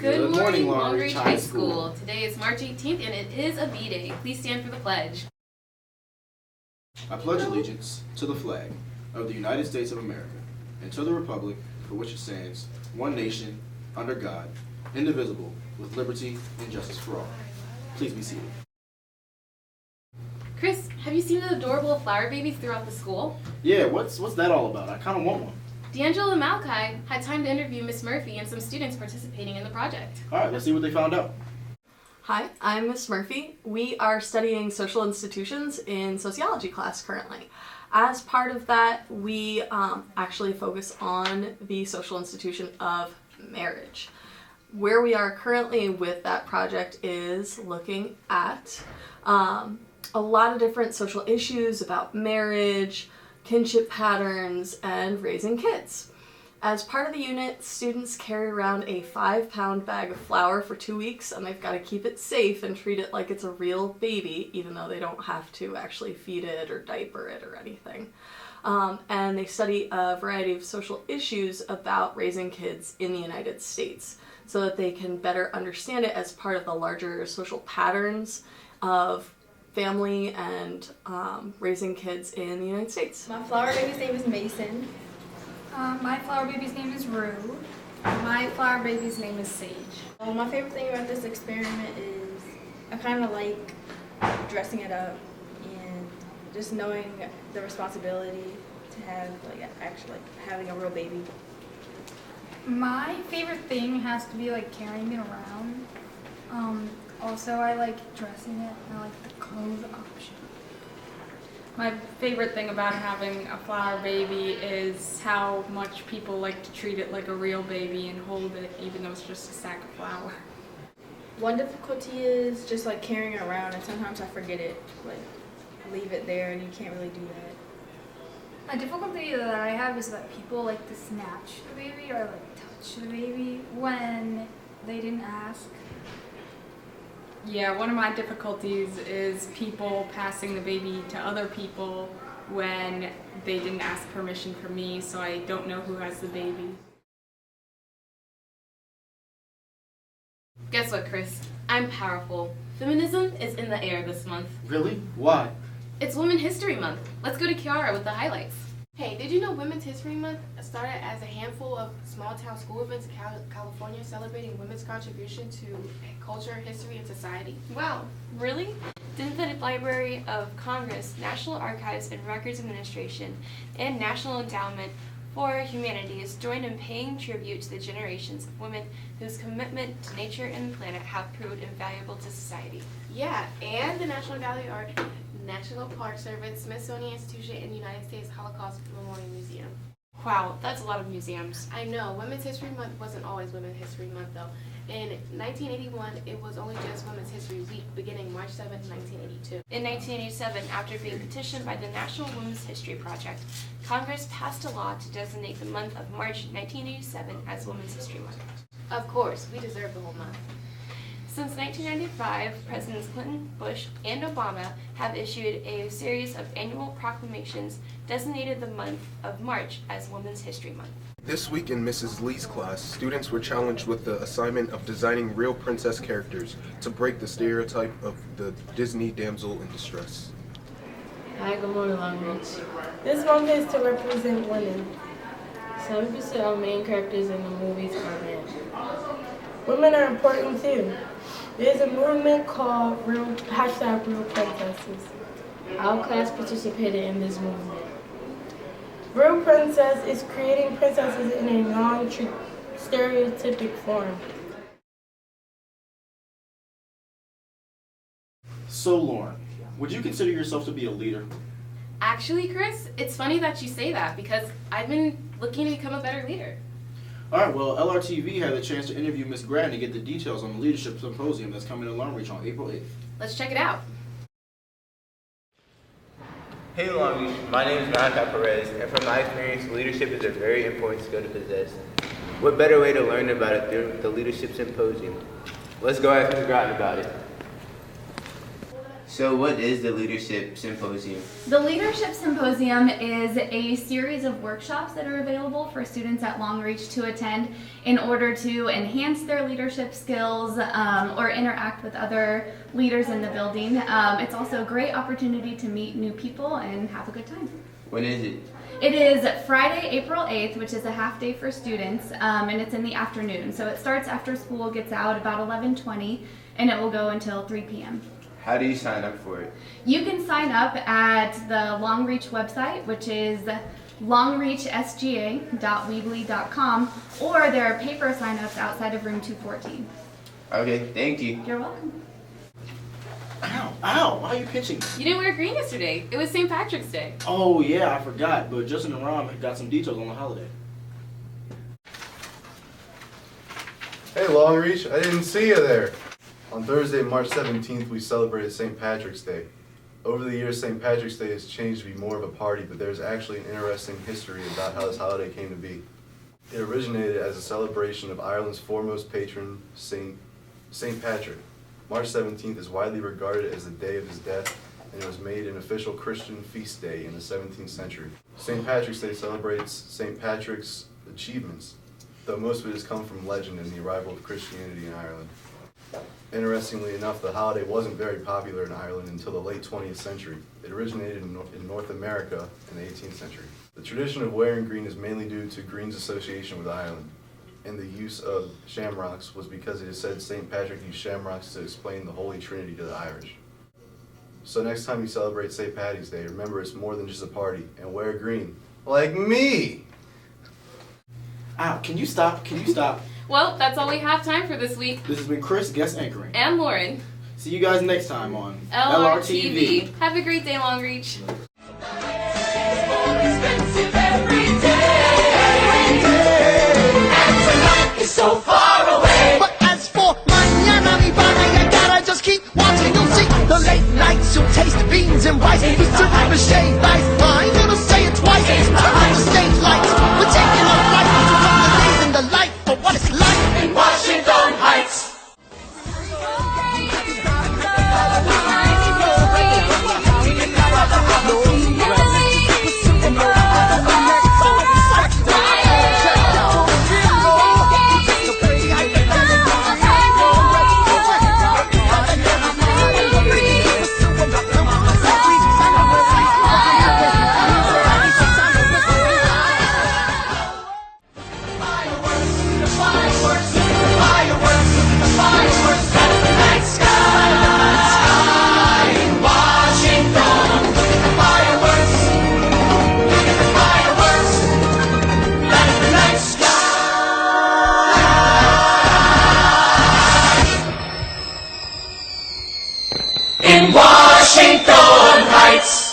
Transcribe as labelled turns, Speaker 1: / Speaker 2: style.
Speaker 1: Good morning, Long Reach High School. Today is March 18th and it is a B-Day. Please stand for the pledge.
Speaker 2: I pledge allegiance to the flag of the United States of America and to the republic for which it stands, one nation, under God, indivisible, with liberty and justice for all. Please be seated.
Speaker 1: Chris, have you seen the adorable flower babies throughout the school?
Speaker 2: Yeah, what's that all about? I kind of want one.
Speaker 1: D'Angelo and Malachi had time to interview Miss Murphy and some students participating in the project.
Speaker 2: All right, let's see what they found out.
Speaker 3: Hi, I'm Miss Murphy. We are studying social institutions in sociology class currently. As part of that, we actually focus on the social institution of marriage. Where we are currently with that project is looking at a lot of different social issues about marriage, kinship patterns, and raising kids. As part of the unit, students carry around a 5-pound bag of flour for 2 weeks, and they've got to keep it safe and treat it like it's a real baby, even though they don't have to actually feed it or diaper it or anything. And they study a variety of social issues about raising kids in the United States so that they can better understand it as part of the larger social patterns of family and raising kids in the United States.
Speaker 4: My flower baby's name is Mason.
Speaker 5: My flower baby's name is Rue. My flower baby's name is Sage.
Speaker 4: My favorite thing about this experiment is I kind of like dressing it up and just knowing the responsibility to have actually having a real baby.
Speaker 5: My favorite thing has to be carrying it around. Also, I like dressing it. I like the clothes option.
Speaker 6: My favorite thing about having a flower baby is how much people like to treat it like a real baby and hold it even though it's just a sack of flour.
Speaker 4: One difficulty is just carrying it around, and sometimes I forget it, leave it there, and you can't really do that.
Speaker 5: A difficulty that I have is that people like to snatch the baby or touch the baby when they didn't ask.
Speaker 6: Yeah, one of my difficulties is people passing the baby to other people when they didn't ask permission from me, so I don't know who has the baby.
Speaker 1: Guess what, Chris? I'm powerful. Feminism is in the air this month.
Speaker 2: Really? Why?
Speaker 1: It's Women's History Month. Let's go to Kiara with the highlights.
Speaker 7: Hey, did you know Women's History Month started as a handful of small-town school events in California celebrating women's contribution to culture, history, and society?
Speaker 8: Wow, really? Didn't the Library of Congress, National Archives and Records Administration, and National Endowment for Humanities join in paying tribute to the generations of women whose commitment to nature and the planet have proved invaluable to society?
Speaker 7: Yeah, and the National Gallery of Art, National Park Service, Smithsonian Institution, and United States Holocaust Memorial Museum.
Speaker 8: Wow, that's a lot of museums.
Speaker 7: I know, Women's History Month wasn't always Women's History Month though. In 1981, it was only just Women's History Week, beginning March 7, 1982.
Speaker 8: In 1987, after being petitioned by the National Women's History Project, Congress passed a law to designate the month of March 1987 as Women's History Month.
Speaker 7: Of course, we deserve the whole month.
Speaker 8: Since 1995, Presidents Clinton, Bush, and Obama have issued a series of annual proclamations designated the month of March as Women's History Month.
Speaker 9: This week in Mrs. Lee's class, students were challenged with the assignment of designing real princess characters to break the stereotype of the Disney damsel in distress.
Speaker 10: Hi, good morning, Long Reach.
Speaker 11: This month is to represent women.
Speaker 10: 70% of main characters in the movies are men.
Speaker 11: Women are important too. There's a movement called Real Princesses.
Speaker 10: Our class participated in this movement.
Speaker 11: Real Princess is creating princesses in a non-stereotypic form.
Speaker 2: So, Lauren, would you consider yourself to be a leader?
Speaker 1: Actually, Chris, it's funny that you say that because I've been looking to become a better leader.
Speaker 2: All right, well, LRTV had a chance to interview Ms. Grant to get the details on the Leadership Symposium that's coming to Long Reach on April 8th.
Speaker 1: Let's check it out.
Speaker 12: Hey Long Beach, my name is Malachi Perez, and from my experience, leadership is a very important skill to possess. What better way to learn about it than the Leadership Symposium? Let's go ask Ms. Groton about it. So what is the Leadership Symposium?
Speaker 13: The Leadership Symposium is a series of workshops that are available for students at Long Reach to attend in order to enhance their leadership skills or interact with other leaders in the building. It's also a great opportunity to meet new people and have a good time.
Speaker 12: When is it?
Speaker 13: It is Friday, April 8th, which is a half day for students, and it's in the afternoon. So it starts after school gets out about 11:20, and it will go until 3 p.m.
Speaker 12: How do you sign up for it?
Speaker 13: You can sign up at the Long Reach website, which is longreachsga.weebly.com, or there are paper sign-ups outside of room 214.
Speaker 12: Okay, thank you.
Speaker 13: You're welcome.
Speaker 2: Ow, ow, why are you pinching me?
Speaker 1: You didn't wear green yesterday. It was St. Patrick's Day.
Speaker 2: Oh yeah, I forgot, but Justin and Rom got some details on the holiday.
Speaker 14: Hey Long Reach, I didn't see you there. On Thursday, March 17th, we celebrated St. Patrick's Day. Over the years, St. Patrick's Day has changed to be more of a party, but there's actually an interesting history about how this holiday came to be. It originated as a celebration of Ireland's foremost patron, St. Patrick. March 17th is widely regarded as the day of his death, and it was made an official Christian feast day in the 17th century. St. Patrick's Day celebrates St. Patrick's achievements, though most of it has come from legend and the arrival of Christianity in Ireland. Interestingly enough, the holiday wasn't very popular in Ireland until the late 20th century. It originated in North America in the 18th century. The tradition of wearing green is mainly due to green's association with Ireland, and the use of shamrocks was because it is said St. Patrick used shamrocks to explain the Holy Trinity to the Irish. So next time you celebrate St. Paddy's Day, remember it's more than just a party, and wear green. Like me!
Speaker 2: Ow, can you stop? Can you stop?
Speaker 1: Well, that's all we have time for this week.
Speaker 2: This has been Chris, guest anchoring.
Speaker 1: And Lauren.
Speaker 2: See you guys next time on
Speaker 1: LRTV. Have a great day, Long Reach.
Speaker 15: So far away. But as for mañana mi pana, you gotta just keep watching. You'll see the late nights. You'll taste beans and rice. We serve a shade life. I'm gonna say it twice. Turn on the stage lights. We're taking a flight to come the days in the light for what it's like in Washington Heights. In Washington Heights.